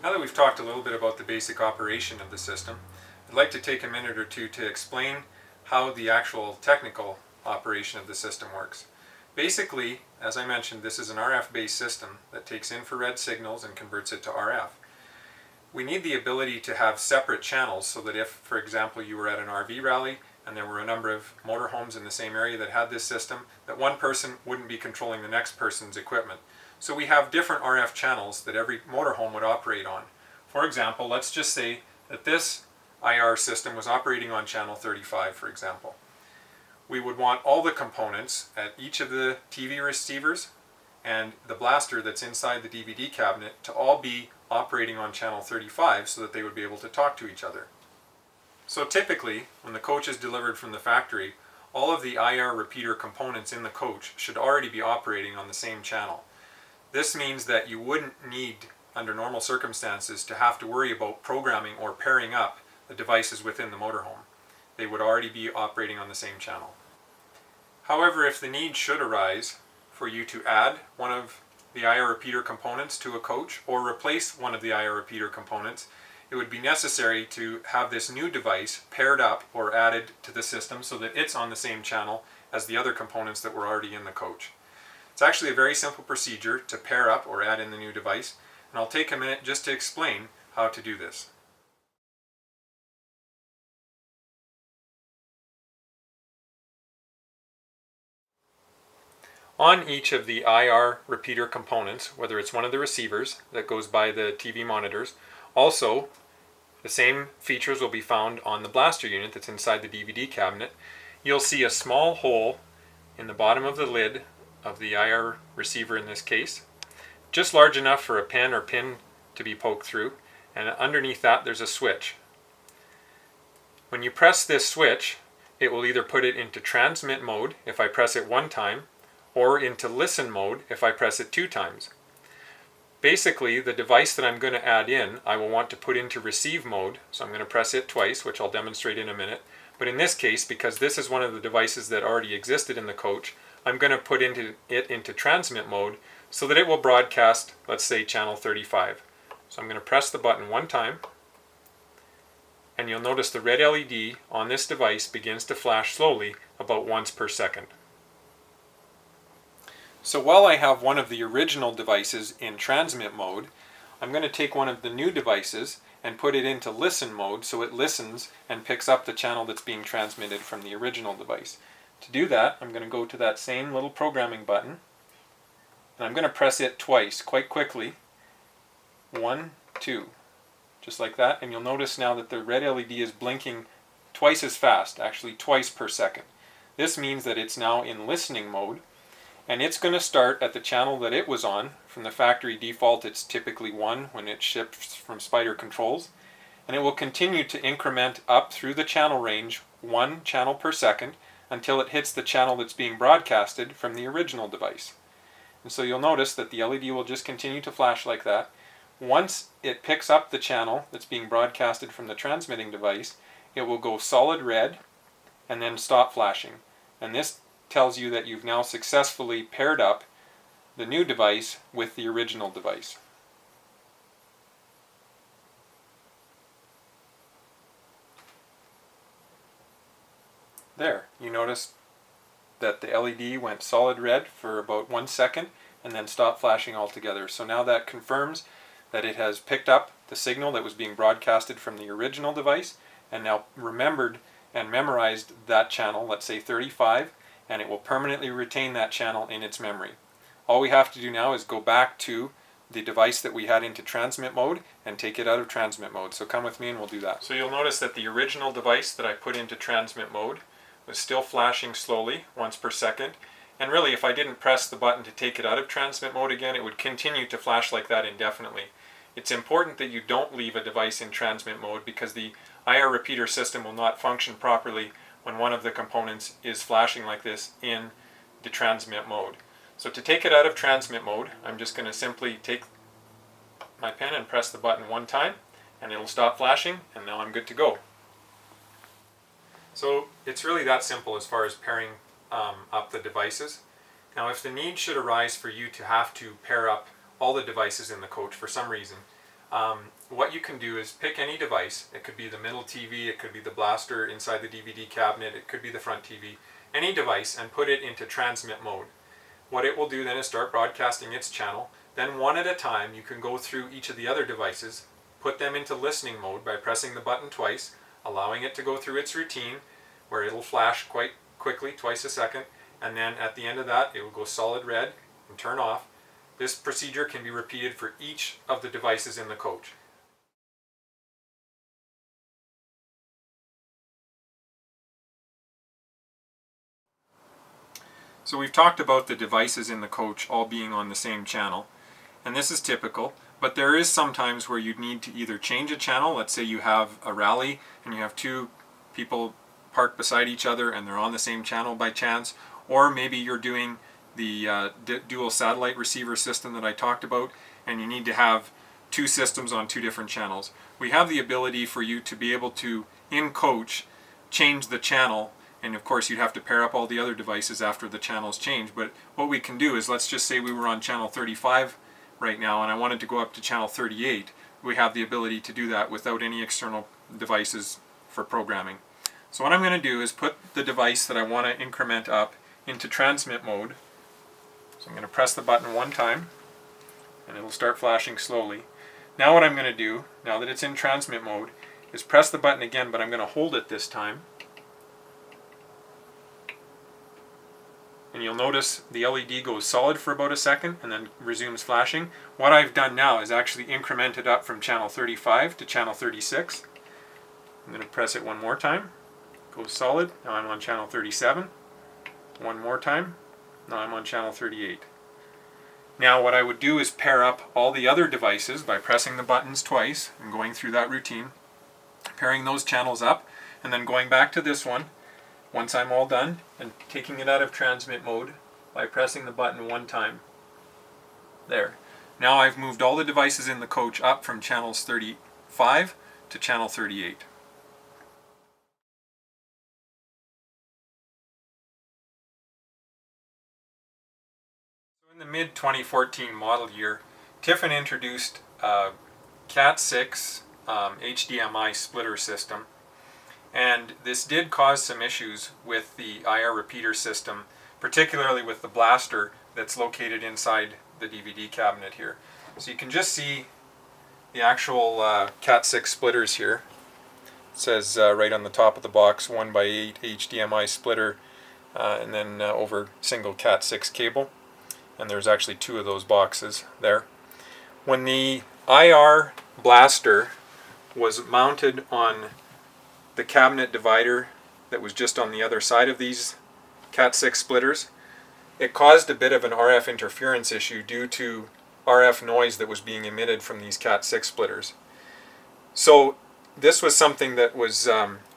Now that we've talked a little bit about the basic operation of the system, I'd like to take a minute or two to explain how the actual technical operation of the system works. Basically, as I mentioned, this is an RF-based system that takes infrared signals and converts it to RF. We need the ability to have separate channels so that if, for example, you were at an RV rally and there were a number of motorhomes in the same area that had this system, that one person wouldn't be controlling the next person's equipment. So we have different RF channels that every motorhome would operate on. For example, let's just say that this IR system was operating on channel 35, for example. We would want all the components at each of the TV receivers and the blaster that's inside the DVD cabinet to all be operating on channel 35 so that they would be able to talk to each other. So typically, when the coach is delivered from the factory, all of the IR repeater components in the coach should already be operating on the same channel. This means that you wouldn't need, under normal circumstances, to have to worry about programming or pairing up the devices within the motorhome. They would already be operating on the same channel. However, if the need should arise for you to add one of the IR repeater components to a coach or replace one of the IR repeater components, it would be necessary to have this new device paired up or added to the system so that it's on the same channel as the other components that were already in the coach. It's actually a very simple procedure to pair up or add in the new device, and I'll take a minute just to explain how to do this. On each of the IR repeater components, whether it's one of the receivers that goes by the TV monitors, also the same features will be found on the blaster unit that's inside the DVD cabinet. You'll see a small hole in the bottom of the lid of the IR receiver in this case, just large enough for a pen or pin to be poked through, and underneath that there's a switch. When you press this switch, it will either put it into transmit mode if I press it one time, or into listen mode if I press it 2 times. Basically, the device that I'm going to add in, I will want to put into receive mode, so I'm going to press it twice, which I'll demonstrate in a minute. But in this case, because this is one of the devices that already existed in the coach, I'm going to put it into transmit mode so that it will broadcast, let's say, channel 35. So I'm going to press the button one time, and you'll notice the red LED on this device begins to flash slowly about once per second. So while I have one of the original devices in transmit mode, I'm going to take one of the new devices and put it into listen mode so it listens and picks up the channel that's being transmitted from the original device. To do that, I'm going to go to that same little programming button, and I'm going to press it twice, quite quickly. 1, 2, just like that, and you'll notice now that the red LED is blinking twice as fast, actually twice per second. This means that it's now in listening mode, and it's going to start at the channel that it was on. From the factory default, it's typically 1 when it ships from Spyder controls, and it will continue to increment up through the channel range 1 channel per second until it hits the channel that's being broadcasted from the original device. And so you'll notice that the LED will just continue to flash like that. Once it picks up the channel that's being broadcasted from the transmitting device, it will go solid red and then stop flashing. And this tells you that you've now successfully paired up the new device with the original device. There, you notice that the LED went solid red for about 1 second and then stopped flashing altogether. So now that confirms that it has picked up the signal that was being broadcasted from the original device and now remembered and memorized that channel, let's say 35, and it will permanently retain that channel in its memory. All we have to do now is go back to the device that we had into transmit mode and take it out of transmit mode. So come with me and we'll do that. So you'll notice that the original device that I put into transmit mode was still flashing slowly, once per second. And really, if I didn't press the button to take it out of transmit mode again, it would continue to flash like that indefinitely. It's important that you don't leave a device in transmit mode because the IR repeater system will not function properly when one of the components is flashing like this in the transmit mode. So to take it out of transmit mode, I'm just going to simply take my pen and press the button 1 time, and it'll stop flashing, and now I'm good to go. So it's really that simple as far as pairing up the devices. Now if the need should arise for you to have to pair up all the devices in the coach for some reason, what you can do is pick any device. It could be the middle TV, it could be the blaster inside the DVD cabinet, it could be the front TV, any device, and put it into transmit mode. What it will do then is start broadcasting its channel. Then one at a time you can go through each of the other devices, put them into listening mode by pressing the button twice, allowing it to go through its routine where it'll flash quite quickly, twice a second, and then at the end of that it will go solid red and turn off. This procedure can be repeated for each of the devices in the coach. So we've talked about the devices in the coach all being on the same channel, and this is typical, but there is sometimes where you'd need to either change a channel. Let's say you have a rally and you have two people parked beside each other and they're on the same channel by chance, or maybe you're doing the dual satellite receiver system that I talked about and you need to have two systems on two different channels. We have the ability for you to be able to, in coach, change the channel. And of course you'd have to pair up all the other devices after the channels change. But what we can do is, let's just say we were on channel 35 right now and I wanted to go up to channel 38. We have the ability to do that without any external devices for programming. So what I'm going to do is put the device that I want to increment up into transmit mode. So I'm going to press the button one time and it'll start flashing slowly. Now what I'm going to do, now that it's in transmit mode, is press the button again, but I'm going to hold it this time. And you'll notice the LED goes solid for about a second and then resumes flashing. What I've done now is actually incremented up from channel 35 to channel 36. I'm going to press it one more time. Goes solid. Now I'm on channel 37. One more time. Now I'm on channel 38. Now what I would do is pair up all the other devices by pressing the buttons twice and going through that routine, pairing those channels up, and then going back to this one. Once I'm all done, and taking it out of transmit mode by pressing the button one time. There. Now I've moved all the devices in the coach up from channels 35 to channel 38. So in the mid-2014 model year, Tiffin introduced a Cat6 HDMI splitter system. And this did cause some issues with the IR repeater system, particularly with the blaster that's located inside the DVD cabinet here. So you can just see the actual Cat6 splitters here. It says right on the top of the box, 1x8 HDMI splitter, and then over single Cat6 cable. And there's actually two of those boxes there. When the IR blaster was mounted on the cabinet divider that was just on the other side of these Cat6 splitters, it caused a bit of an RF interference issue due to RF noise that was being emitted from these Cat6 splitters. So this was something that was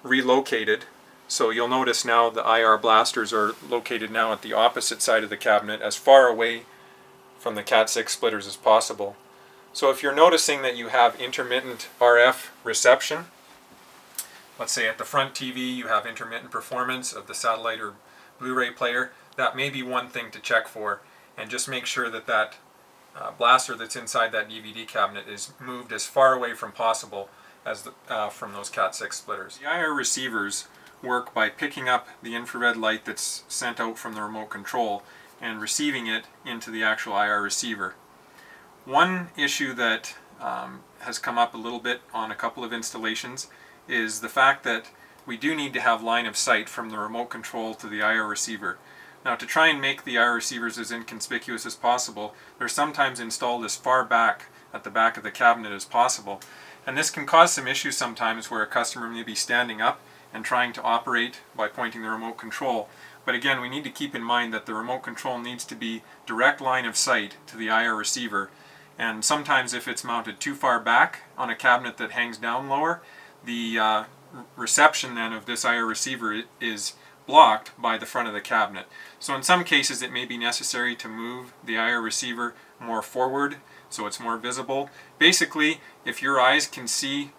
relocated. So you'll notice now the IR blasters are located now at the opposite side of the cabinet, as far away from the Cat6 splitters as possible. So if you're noticing that you have intermittent RF reception, let's say at the front TV you have intermittent performance of the satellite or Blu-ray player, that may be one thing to check for, and just make sure that that blaster that's inside that DVD cabinet is moved as far away from possible as from those Cat6 splitters. The IR receivers work by picking up the infrared light that's sent out from the remote control and receiving it into the actual IR receiver. One issue that has come up a little bit on a couple of installations is the fact that we do need to have line of sight from the remote control to the IR receiver. Now, to try and make the IR receivers as inconspicuous as possible, they're sometimes installed as far back at the back of the cabinet as possible. And this can cause some issues sometimes where a customer may be standing up and trying to operate by pointing the remote control. But again, we need to keep in mind that the remote control needs to be direct line of sight to the IR receiver. And sometimes if it's mounted too far back on a cabinet that hangs down lower, the reception then of this IR receiver is blocked by the front of the cabinet. So in some cases it may be necessary to move the IR receiver more forward so it's more visible. Basically, if your eyes can see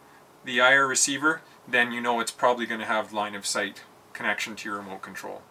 the IR receiver, then you know it's probably going to have line of sight connection to your remote control.